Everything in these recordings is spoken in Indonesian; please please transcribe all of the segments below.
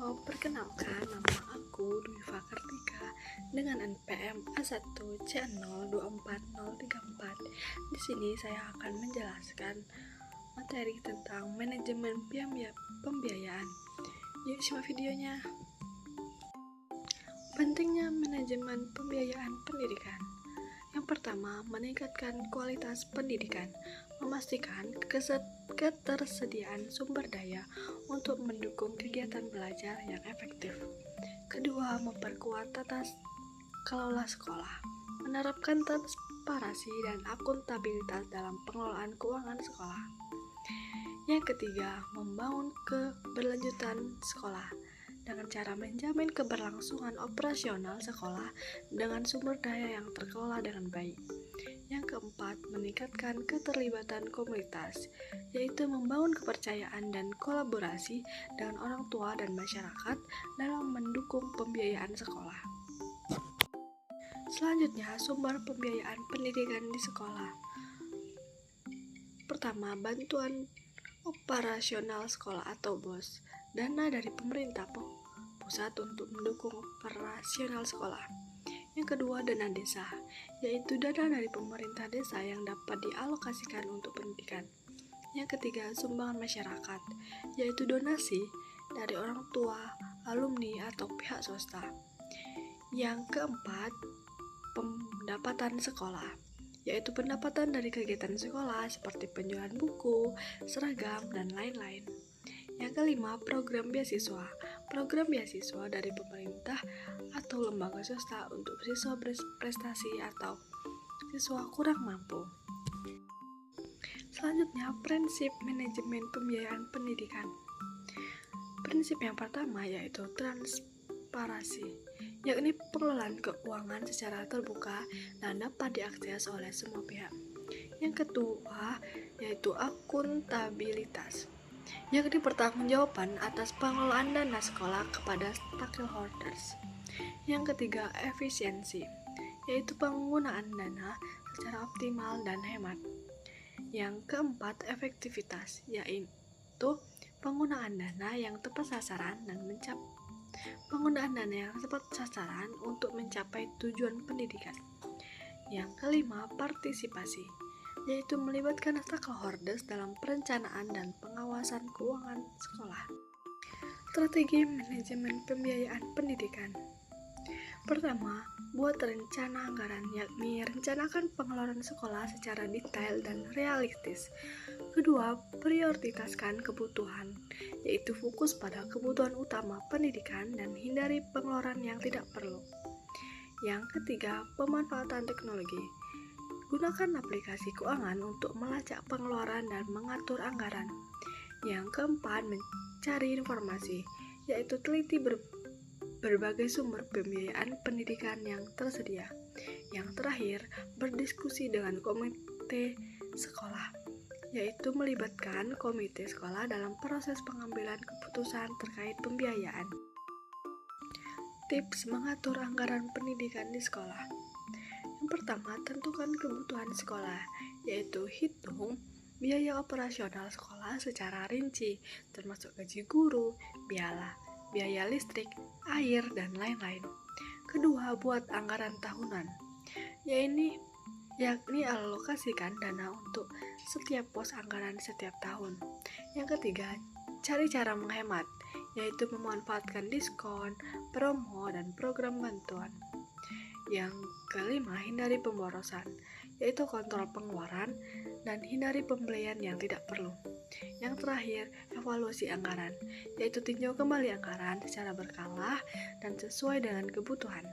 Perkenalkan, nama aku Dwi Fakartika dengan NPM A1C024034. Di sini saya akan menjelaskan materi tentang manajemen pembiayaan. Yuk simak videonya. Pentingnya manajemen pembiayaan pendidikan. Yang pertama, meningkatkan kualitas pendidikan, memastikan ketersediaan sumber daya untuk mendukung kegiatan belajar yang efektif. Kedua, memperkuat tata kelola sekolah, menerapkan transparansi dan akuntabilitas dalam pengelolaan keuangan sekolah. Yang ketiga, membangun keberlanjutan sekolah dengan cara menjamin keberlangsungan operasional sekolah dengan sumber daya yang terkelola dengan baik. Yang keempat, meningkatkan keterlibatan komunitas, yaitu membangun kepercayaan dan kolaborasi dengan orang tua dan masyarakat dalam mendukung pembiayaan sekolah. Selanjutnya, sumber pembiayaan pendidikan di sekolah. Pertama, bantuan operasional sekolah atau BOS, dana dari pemerintah pusat untuk mendukung operasional sekolah. Yang kedua, dana desa, yaitu dana dari pemerintah desa yang dapat dialokasikan untuk pendidikan. Yang ketiga, sumbangan masyarakat, yaitu donasi dari orang tua, alumni, atau pihak swasta. Yang keempat, pendapatan sekolah, yaitu pendapatan dari kegiatan sekolah seperti penjualan buku, seragam, dan lain-lain. Yang kelima, program beasiswa. Program beasiswa dari pemerintah atau lembaga swasta untuk siswa berprestasi atau siswa kurang mampu. Selanjutnya, prinsip manajemen pembiayaan pendidikan. Prinsip yang pertama yaitu transparansi, yakni pengelolaan keuangan secara terbuka dan dapat diakses oleh semua pihak. Yang kedua yaitu akuntabilitas, yakni pertanggungjawaban atas pengelolaan dana sekolah kepada stakeholders. Yang ketiga, efisiensi, yaitu penggunaan dana secara optimal dan hemat. Yang keempat, efektivitas, yaitu penggunaan dana yang tepat sasaran untuk mencapai tujuan pendidikan. Yang kelima, partisipasi, yaitu melibatkan stakeholders dalam perencanaan dan pengawasan keuangan sekolah. Strategi manajemen pembiayaan pendidikan. Pertama, buat rencana anggaran, yakni rencanakan pengeluaran sekolah secara detail dan realistis. Kedua, prioritaskan kebutuhan, yaitu fokus pada kebutuhan utama pendidikan dan hindari pengeluaran yang tidak perlu. Yang ketiga, pemanfaatan teknologi. Gunakan aplikasi keuangan untuk melacak pengeluaran dan mengatur anggaran. Yang keempat, mencari informasi, yaitu teliti berbagai sumber pembiayaan pendidikan yang tersedia. Yang terakhir, berdiskusi dengan komite sekolah, yaitu melibatkan komite sekolah dalam proses pengambilan keputusan terkait pembiayaan. Tips mengatur anggaran pendidikan di sekolah. Yang pertama, tentukan kebutuhan sekolah, yaitu hitung biaya operasional sekolah secara rinci, termasuk gaji guru, biaya listrik, air, dan lain-lain. Kedua, buat anggaran tahunan, yakni alokasikan dana untuk setiap pos anggaran setiap tahun. Yang ketiga, cari cara menghemat, yaitu memanfaatkan diskon, promo, dan program bantuan. Yang kelima, hindari pemborosan, yaitu kontrol pengeluaran dan hindari pembelian yang tidak perlu. Yang terakhir, evaluasi anggaran, yaitu tinjau kembali anggaran secara berkala dan sesuai dengan kebutuhan.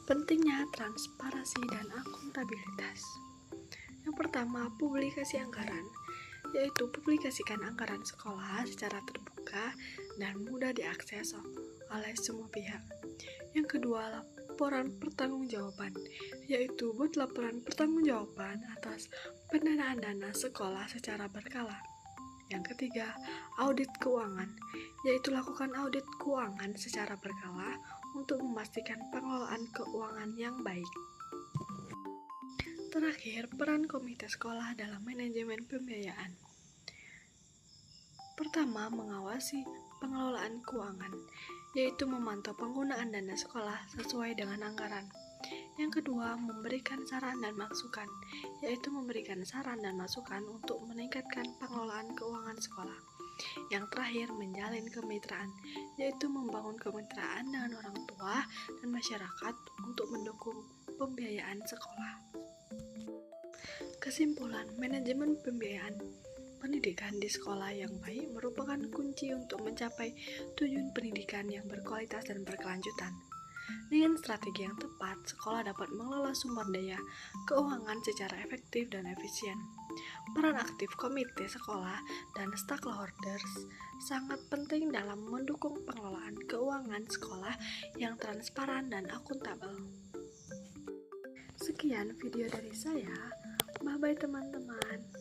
Pentingnya transparansi dan akuntabilitas. Yang pertama, publikasi anggaran, yaitu publikasikan anggaran sekolah secara terbuka dan mudah diakses oleh semua pihak. Yang kedua, laporan pertanggungjawaban, yaitu buat laporan pertanggungjawaban atas pendanaan dana sekolah secara berkala. Yang ketiga, audit keuangan, yaitu lakukan audit keuangan secara berkala untuk memastikan pengelolaan keuangan yang baik. Terakhir, peran komite sekolah dalam manajemen pembiayaan. Pertama, mengawasi pengelolaan keuangan, yaitu memantau penggunaan dana sekolah sesuai dengan anggaran. Yang kedua, memberikan saran dan masukan, yaitu memberikan saran dan masukan untuk meningkatkan pengelolaan keuangan sekolah. Yang terakhir, menjalin kemitraan, yaitu membangun kemitraan dengan orang tua dan masyarakat untuk mendukung pembiayaan sekolah. Kesimpulan, manajemen pembiayaan pendidikan di sekolah yang baik merupakan kunci untuk mencapai tujuan pendidikan yang berkualitas dan berkelanjutan. Dengan strategi yang tepat, sekolah dapat mengelola sumber daya keuangan secara efektif dan efisien. Peran aktif komite sekolah dan stakeholders sangat penting dalam mendukung pengelolaan keuangan sekolah yang transparan dan akuntabel. Sekian video dari saya. Bye-bye teman-teman.